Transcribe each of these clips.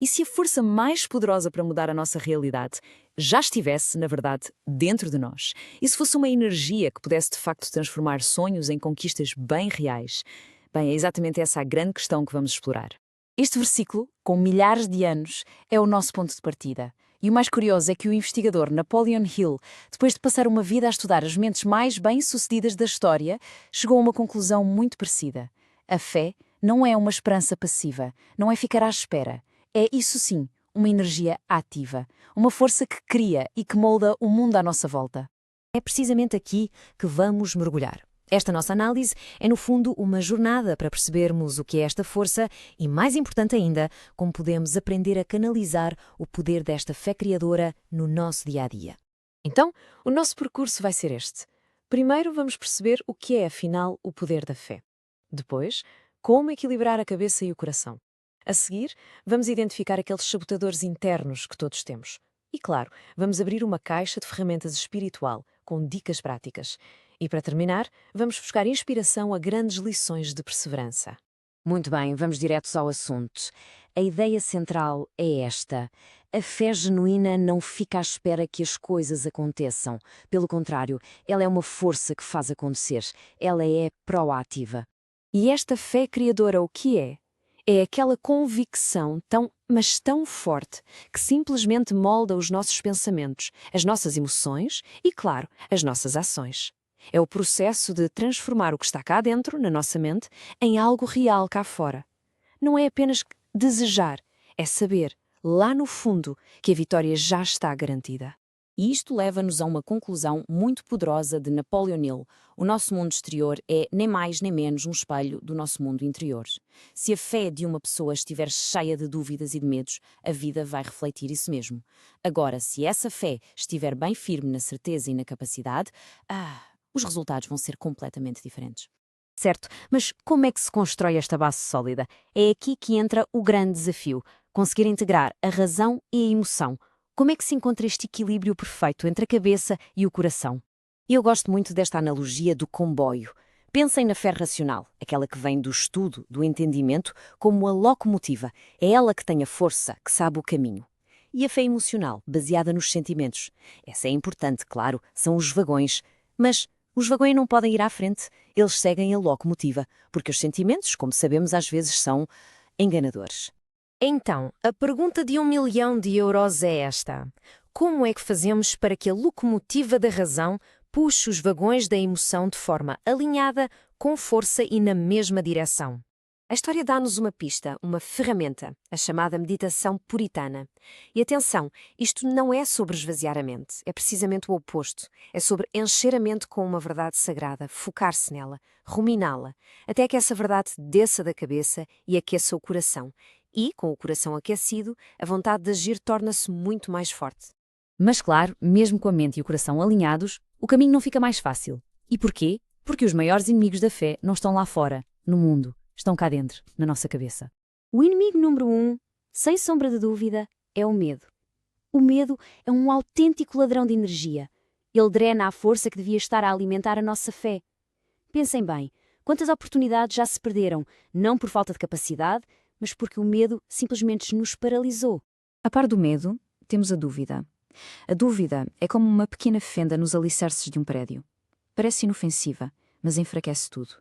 E se a força mais poderosa para mudar a nossa realidade já estivesse, na verdade, dentro de nós? E se fosse uma energia que pudesse de facto transformar sonhos em conquistas bem reais? Bem, é exatamente essa a grande questão que vamos explorar. Este versículo, com milhares de anos, é o nosso ponto de partida. E o mais curioso é que o investigador Napoleon Hill, depois de passar uma vida a estudar as mentes mais bem-sucedidas da história, chegou a uma conclusão muito parecida. A fé não é uma esperança passiva, não é ficar à espera. É, isso sim, uma energia ativa, uma força que cria e que molda o mundo à nossa volta. É precisamente aqui que vamos mergulhar. Esta nossa análise é, no fundo, uma jornada para percebermos o que é esta força e, mais importante ainda, como podemos aprender a canalizar o poder desta fé criadora no nosso dia-a-dia. Então, o nosso percurso vai ser este. Primeiro, vamos perceber o que é, afinal, o poder da fé. Depois, como equilibrar a cabeça e o coração. A seguir, vamos identificar aqueles sabotadores internos que todos temos. E, claro, vamos abrir uma caixa de ferramentas espiritual com dicas práticas. E, para terminar, vamos buscar inspiração a grandes lições de perseverança. Muito bem, vamos diretos ao assunto. A ideia central é esta. A fé genuína não fica à espera que as coisas aconteçam. Pelo contrário, ela é uma força que faz acontecer. Ela é proativa. E esta fé criadora o que é? É aquela convicção mas tão forte, que simplesmente molda os nossos pensamentos, as nossas emoções e, claro, as nossas ações. É o processo de transformar o que está cá dentro, na nossa mente, em algo real cá fora. Não é apenas desejar, é saber, lá no fundo, que a vitória já está garantida. E isto leva-nos a uma conclusão muito poderosa de Napoleon Hill. O nosso mundo exterior é nem mais nem menos um espelho do nosso mundo interior. Se a fé de uma pessoa estiver cheia de dúvidas e de medos, a vida vai refletir isso mesmo. Agora, se essa fé estiver bem firme na certeza e na capacidade, os resultados vão ser completamente diferentes. Certo, mas como é que se constrói esta base sólida? É aqui que entra o grande desafio: conseguir integrar a razão e a emoção. Como é que se encontra este equilíbrio perfeito entre a cabeça e o coração? Eu gosto muito desta analogia do comboio. Pensem na fé racional, aquela que vem do estudo, do entendimento, como a locomotiva. É ela que tem a força, que sabe o caminho. E a fé emocional, baseada nos sentimentos. Essa é importante, claro, são os vagões. Mas os vagões não podem ir à frente, eles seguem a locomotiva, porque os sentimentos, como sabemos, às vezes são enganadores. Então, a pergunta de 1 milhão de euros é esta: como é que fazemos para que a locomotiva da razão puxe os vagões da emoção de forma alinhada, com força e na mesma direção? A história dá-nos uma pista, uma ferramenta, a chamada meditação puritana. E atenção, isto não é sobre esvaziar a mente, é precisamente o oposto. É sobre encher a mente com uma verdade sagrada, focar-se nela, ruminá-la, até que essa verdade desça da cabeça e aqueça o coração. E, com o coração aquecido, a vontade de agir torna-se muito mais forte. Mas claro, mesmo com a mente e o coração alinhados, o caminho não fica mais fácil. E porquê? Porque os maiores inimigos da fé não estão lá fora, no mundo. Estão cá dentro, na nossa cabeça. O inimigo número 1, sem sombra de dúvida, é o medo. O medo é um autêntico ladrão de energia. Ele drena a força que devia estar a alimentar a nossa fé. Pensem bem, quantas oportunidades já se perderam, não por falta de capacidade, mas porque o medo simplesmente nos paralisou. A par do medo, temos a dúvida. A dúvida é como uma pequena fenda nos alicerces de um prédio. Parece inofensiva, mas enfraquece tudo.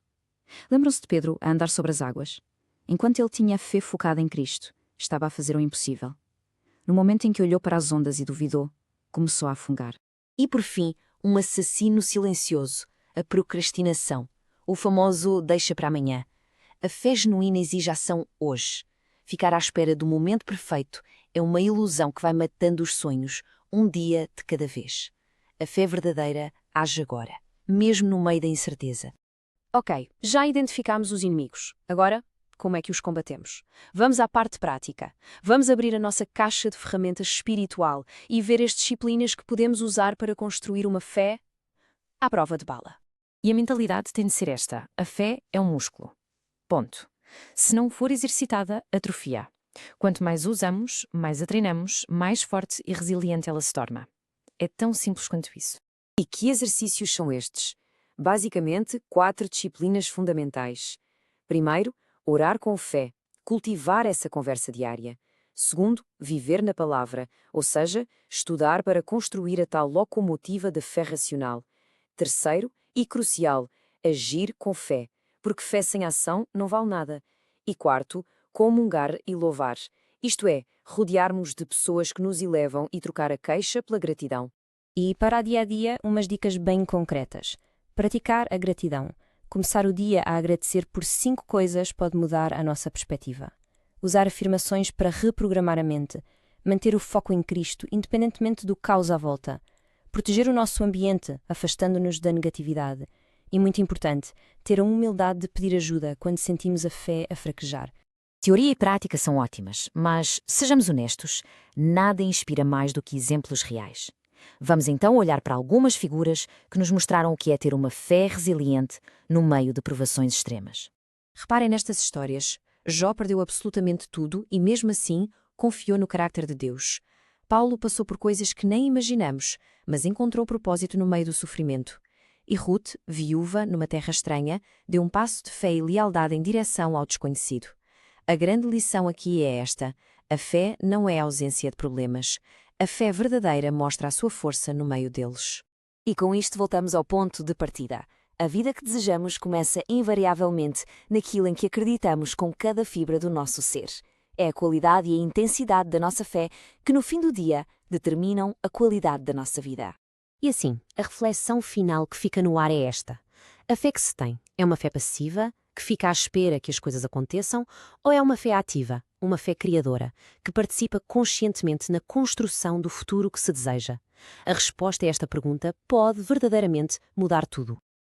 Lembram-se de Pedro a andar sobre as águas? Enquanto ele tinha a fé focada em Cristo, estava a fazer o impossível. No momento em que olhou para as ondas e duvidou, começou a afungar. E por fim, um assassino silencioso, a procrastinação, o famoso deixa para amanhã. A fé genuína exige ação hoje. Ficar à espera do momento perfeito é uma ilusão que vai matando os sonhos, um dia de cada vez. A fé verdadeira age agora, mesmo no meio da incerteza. Ok, já identificámos os inimigos. Agora, como é que os combatemos? Vamos à parte prática. Vamos abrir a nossa caixa de ferramentas espiritual e ver as disciplinas que podemos usar para construir uma fé à prova de bala. E a mentalidade tem de ser esta: a fé é um músculo. Ponto. Se não for exercitada, atrofia. Quanto mais usamos, mais a treinamos, mais forte e resiliente ela se torna. É tão simples quanto isso. E que exercícios são estes? Basicamente, 4 disciplinas fundamentais. Primeiro, orar com fé, cultivar essa conversa diária. Segundo, viver na palavra, ou seja, estudar para construir a tal locomotiva de fé racional. Terceiro, e crucial, agir com fé, porque fé sem ação não vale nada. E quarto, comungar e louvar, isto é, rodearmos de pessoas que nos elevam e trocar a queixa pela gratidão. E para o dia a dia, umas dicas bem concretas. Praticar a gratidão. Começar o dia a agradecer por 5 coisas pode mudar a nossa perspectiva. Usar afirmações para reprogramar a mente. Manter o foco em Cristo, independentemente do caos à volta. Proteger o nosso ambiente, afastando-nos da negatividade. E, muito importante, ter a humildade de pedir ajuda quando sentimos a fé a fraquejar. Teoria e prática são ótimas, mas, sejamos honestos, nada inspira mais do que exemplos reais. Vamos então olhar para algumas figuras que nos mostraram o que é ter uma fé resiliente no meio de provações extremas. Reparem nestas histórias. Jó perdeu absolutamente tudo e, mesmo assim, confiou no carácter de Deus. Paulo passou por coisas que nem imaginamos, mas encontrou propósito no meio do sofrimento. E Ruth, viúva numa terra estranha, deu um passo de fé e lealdade em direção ao desconhecido. A grande lição aqui é esta: a fé não é a ausência de problemas. A fé verdadeira mostra a sua força no meio deles. E com isto voltamos ao ponto de partida. A vida que desejamos começa invariavelmente naquilo em que acreditamos com cada fibra do nosso ser. É a qualidade e a intensidade da nossa fé que, no fim do dia, determinam a qualidade da nossa vida. E assim, a reflexão final que fica no ar é esta. A fé que se tem é uma fé passiva, que fica à espera que as coisas aconteçam, ou é uma fé ativa, uma fé criadora, que participa conscientemente na construção do futuro que se deseja? A resposta a esta pergunta pode verdadeiramente mudar tudo.